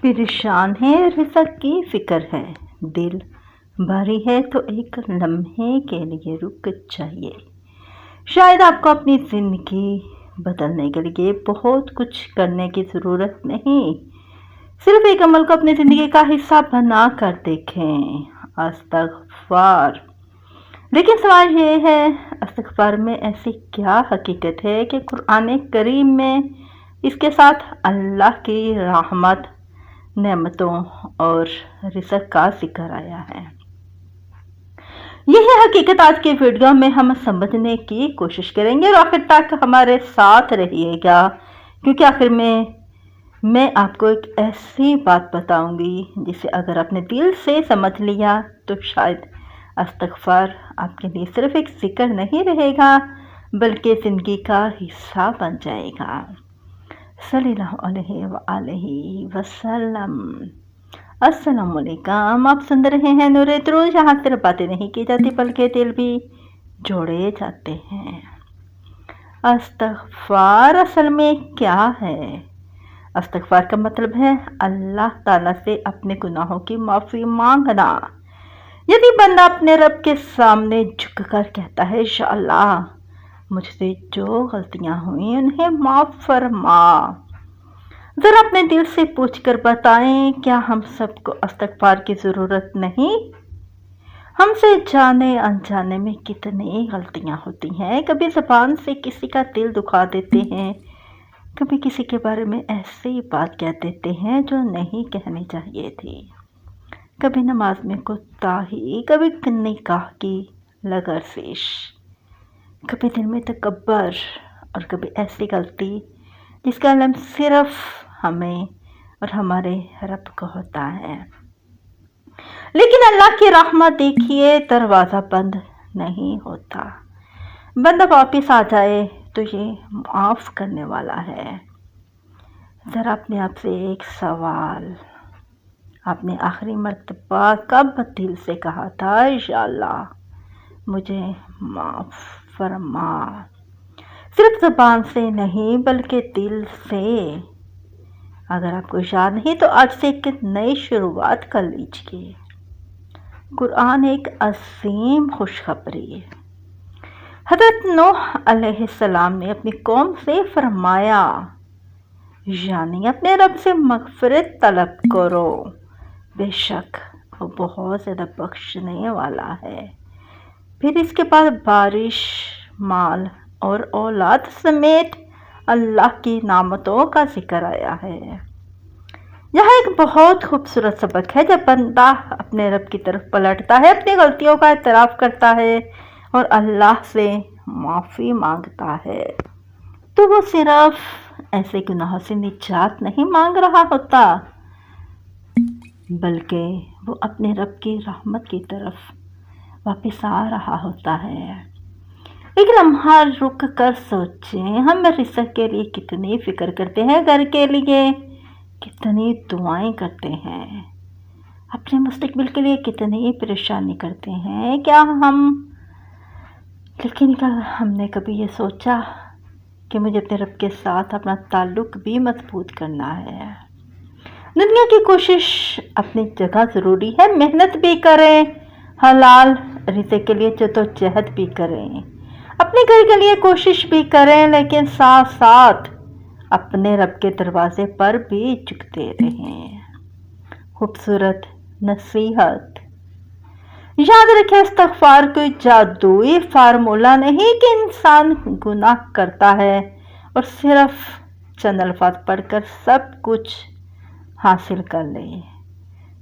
پریشان ہے، رزق کی فکر ہے، دل بھاری ہے تو ایک لمحے کے لیے رک چاہیے۔ شاید آپ کو اپنی زندگی بدلنے کے لیے بہت کچھ کرنے کی ضرورت نہیں، صرف ایک عمل کو اپنی زندگی کا حصہ بنا کر دیکھیں، استغفار۔ لیکن سوال یہ ہے، استغفار میں ایسی کیا حقیقت ہے کہ قرآن کریم میں اس کے ساتھ اللہ کی رحمت، نعمتوں اور رزق کا ذکر آیا ہے؟ یہی حقیقت آج کی ویڈیو میں ہم سمجھنے کی کوشش کریں گے اور آخر تک ہمارے ساتھ رہیے گا، کیونکہ آخر میں آپ کو ایک ایسی بات بتاؤں گی جسے اگر آپ نے دل سے سمجھ لیا تو شاید استغفار آپ کے لیے صرف ایک ذکر نہیں رہے گا بلکہ زندگی کا حصہ بن جائے گا۔ صلی اللہ علیہ وآلہ وسلم۔ السلام علیکم، آپ سن رہے ہیں نور درود، جہاں صرف باتیں نہیں کی جاتی بلکہ دل بھی جوڑے جاتے ہیں۔ استغفار اصل میں کیا ہے؟ استغفار کا مطلب ہے اللہ تعالیٰ سے اپنے گناہوں کی معافی مانگنا۔ یعنی بندہ اپنے رب کے سامنے جھک کر کہتا ہے، یا اللہ مجھ سے جو غلطیاں ہوئیں انہیں معاف فرما۔ ذرا اپنے دل سے پوچھ کر بتائیں، کیا ہم سب کو استغفار کی ضرورت نہیں؟ ہم سے جانے انجانے میں کتنی غلطیاں ہوتی ہیں، کبھی زبان سے کسی کا دل دکھا دیتے ہیں، کبھی کسی کے بارے میں ایسی بات کہہ دیتے ہیں جو نہیں کہنی چاہیے تھی، کبھی نماز میں کوتاہی، کبھی نکاح کی لغزش، کبھی دل میں تکبر، اور کبھی ایسی غلطی جس کا علم صرف ہمیں اور ہمارے رب کو ہوتا ہے۔ لیکن اللہ کی رحمت دیکھیے، دروازہ بند نہیں ہوتا۔ بندہ واپس آ جائے تو یہ معاف کرنے والا ہے۔ ذرا اپنے آپ سے ایک سوال، آپ نے آخری مرتبہ کب دل سے کہا تھا، یا اللہ مجھے معاف فرما؟ صرف زبان سے نہیں بلکہ دل سے۔ اگر آپ کو یاد نہیں تو آج سے ایک نئی شروعات کر لیجیے۔ قرآن ایک عظیم خوشخبری ہے۔ حضرت نوح علیہ السلام نے اپنی قوم سے فرمایا، یعنی اپنے رب سے مغفرت طلب کرو، بے شک وہ بہت زیادہ بخشنے والا ہے۔ پھر اس کے بعد بارش، مال اور اولاد سمیت اللہ کی نعمتوں کا ذکر آیا ہے۔ یہاں ایک بہت خوبصورت سبق ہے، جب بندہ اپنے رب کی طرف پلٹتا ہے، اپنی غلطیوں کا اعتراف کرتا ہے اور اللہ سے معافی مانگتا ہے، تو وہ صرف ایسے گناہوں سے نجات نہیں مانگ رہا ہوتا بلکہ وہ اپنے رب کی رحمت کی طرف واپس آ رہا ہوتا ہے۔ ایک لمحہ رک کر سوچیں، ہم رزق کے لیے کتنی فکر کرتے ہیں، گھر کے لیے کتنی دعائیں کرتے ہیں، اپنے مستقبل کے لیے کتنی پریشانی کرتے ہیں، لیکن ہم نے کبھی یہ سوچا کہ مجھے اپنے رب کے ساتھ اپنا تعلق بھی مضبوط کرنا ہے؟ دنیا کی کوشش اپنی جگہ ضروری ہے، محنت بھی کریں، حلال رزق کے لیے جدوجہد بھی کریں، اپنے گھر کے لیے کوشش بھی کریں، لیکن ساتھ ساتھ اپنے رب کے دروازے پر بھی جھکتے رہیں۔ خوبصورت نصیحت، یاد رکھیں استغفار کوئی جادوئی فارمولہ نہیں کہ انسان گناہ کرتا ہے اور صرف چند الفاظ پڑھ کر سب کچھ حاصل کر لے۔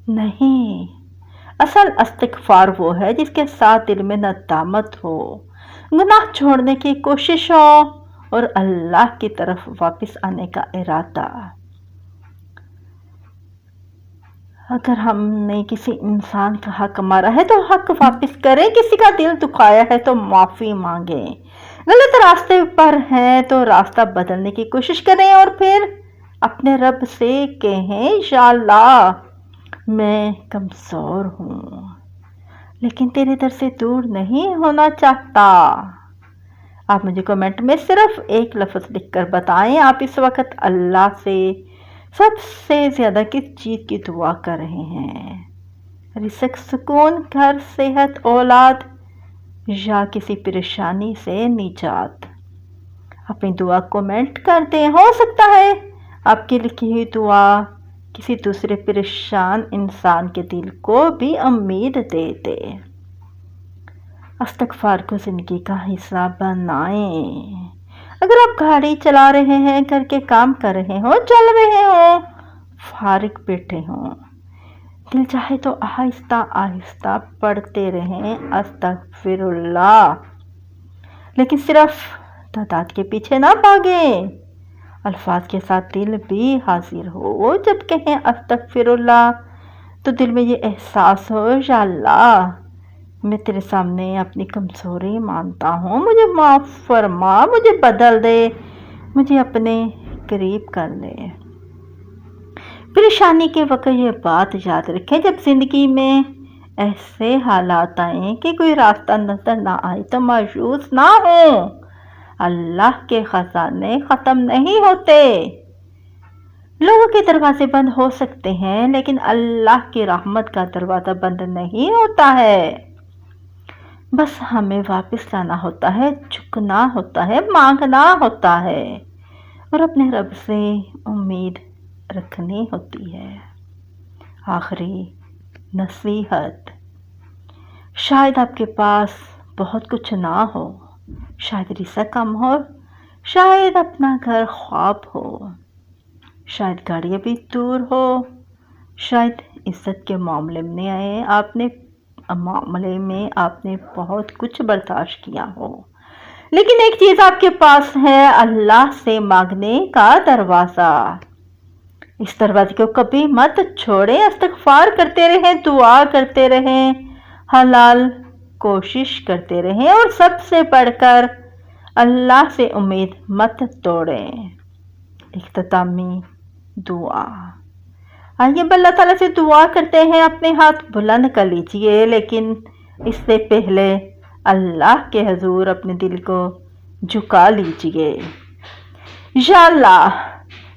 نہیں، اصل استغفار وہ ہے جس کے ساتھ دل میں ندامت ہو، گناہ چھوڑنے کی کوشش ہو اور اللہ کی طرف واپس آنے کا ارادہ۔ اگر ہم نے کسی انسان کا حق مارا ہے تو حق واپس کریں، کسی کا دل دکھایا ہے تو معافی مانگیں، غلط راستے پر ہیں تو راستہ بدلنے کی کوشش کریں اور پھر اپنے رب سے کہیں، یا اللہ میں کمزور ہوں لیکن تیرے در سے دور نہیں ہونا چاہتا۔ آپ مجھے کمنٹ میں صرف ایک لفظ لکھ کر بتائیں، آپ اس وقت اللہ سے سب سے زیادہ کس چیز کی دعا کر رہے ہیں؟ رزق، سکون، گھر، صحت، اولاد یا کسی پریشانی سے نجات؟ اپنی دعا کومنٹ کر دیں۔ ہو سکتا ہے آپ کی لکھی ہوئی دعا کسی دوسرے پریشان انسان کے دل کو بھی امید دے دے۔ استغفار کو زندگی کا حصہ بنائیں۔ اگر آپ گاڑی چلا رہے ہیں، گھر کے کام کر رہے ہوں، چل رہے ہوں، فارغ بیٹھے ہوں، دل چاہے تو آہستہ آہستہ پڑھتے رہیں استغفر اللہ، لیکن صرف تعداد کے پیچھے نہ بھاگیں، الفاظ کے ساتھ دل بھی حاضر ہو۔ جب کہیں استغفر اللہ تو دل میں یہ احساس ہو، یا اللہ میں تیرے سامنے اپنی کمزوری مانتا ہوں، مجھے معاف فرما، مجھے بدل دے، مجھے اپنے قریب کر لے۔ پریشانی کے وقت یہ بات یاد رکھیں، جب زندگی میں ایسے حالات آئیں کہ کوئی راستہ نظر نہ آئے تو مایوس نہ ہوں، اللہ کے خزانے ختم نہیں ہوتے۔ لوگوں کے دروازے بند ہو سکتے ہیں، لیکن اللہ کی رحمت کا دروازہ بند نہیں ہوتا ہے۔ بس ہمیں واپس لانا ہوتا ہے، جھکنا ہوتا ہے، مانگنا ہوتا ہے اور اپنے رب سے امید رکھنی ہوتی ہے۔ آخری نصیحت، شاید آپ کے پاس بہت کچھ نہ ہو، شاید رزق کم ہو، شاید اپنا گھر خواب ہو، شاید گاڑی ابھی دور ہو، شاید عزت کے معاملے میں آپ نے بہت کچھ برداشت کیا ہو، لیکن ایک چیز آپ کے پاس ہے، اللہ سے مانگنے کا دروازہ۔ اس دروازے کو کبھی مت چھوڑیں، استغفار کرتے رہیں، دعا کرتے رہیں، حلال کوشش کرتے رہیں، اور سب سے بڑھ کر اللہ سے امید مت توڑیں۔ اختتامی دعا، آئیے اللہ تعالیٰ سے دعا کرتے ہیں۔ اپنے ہاتھ بلند کر لیجئے، لیکن اس سے پہلے اللہ کے حضور اپنے دل کو جھکا لیجئے۔ یا اللہ،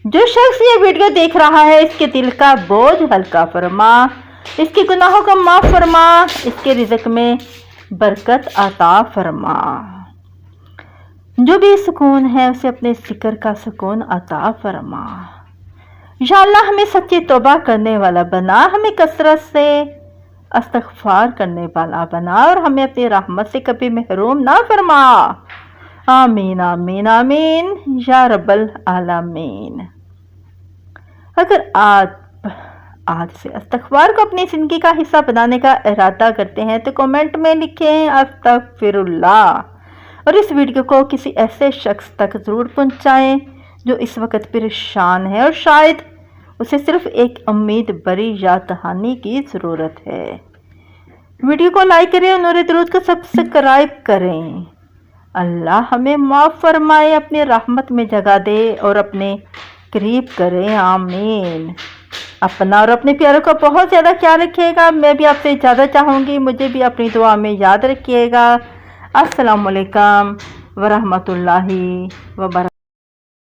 جو شخص یہ ویڈیو دیکھ رہا ہے، اس کے دل کا بوجھ ہلکا فرما، اس کے گناہوں کو معاف فرما، اس کے رزق میں برکت عطا فرما۔ جو بھی سکون ہے اسے اپنے ذکر کا سکون عطا فرما۔ یا اللہ، ہمیں سچی توبہ کرنے والا بنا، ہمیں کثرت سے استغفار کرنے والا بنا، اور ہمیں اپنی رحمت سے کبھی محروم نہ فرما۔ آمین آمین آمین یا رب العالمین۔ اگر آپ آج سے استغفار کو اپنی زندگی کا حصہ بنانے کا ارادہ کرتے ہیں تو کمنٹ میں لکھیں استغفر اللہ، اور اس ویڈیو کو کسی ایسے شخص تک ضرور پہنچائیں جو اس وقت پریشان ہے اور شاید اسے صرف ایک امید بری یاد دہانی کی ضرورت ہے۔ ویڈیو کو لائک کریں اور نور درود کو سبسکرائب کریں۔ اللہ ہمیں معاف فرمائے، اپنی رحمت میں جگہ دے اور اپنے قریب کرے۔ آمین۔ اپنا اور اپنے پیاروں کا بہت زیادہ خیال رکھیے گا۔ میں بھی آپ سے اجازت چاہوں گی، مجھے بھی اپنی دعا میں یاد رکھیے گا۔ السلام علیکم ورحمۃ اللہ وبرکاتہ۔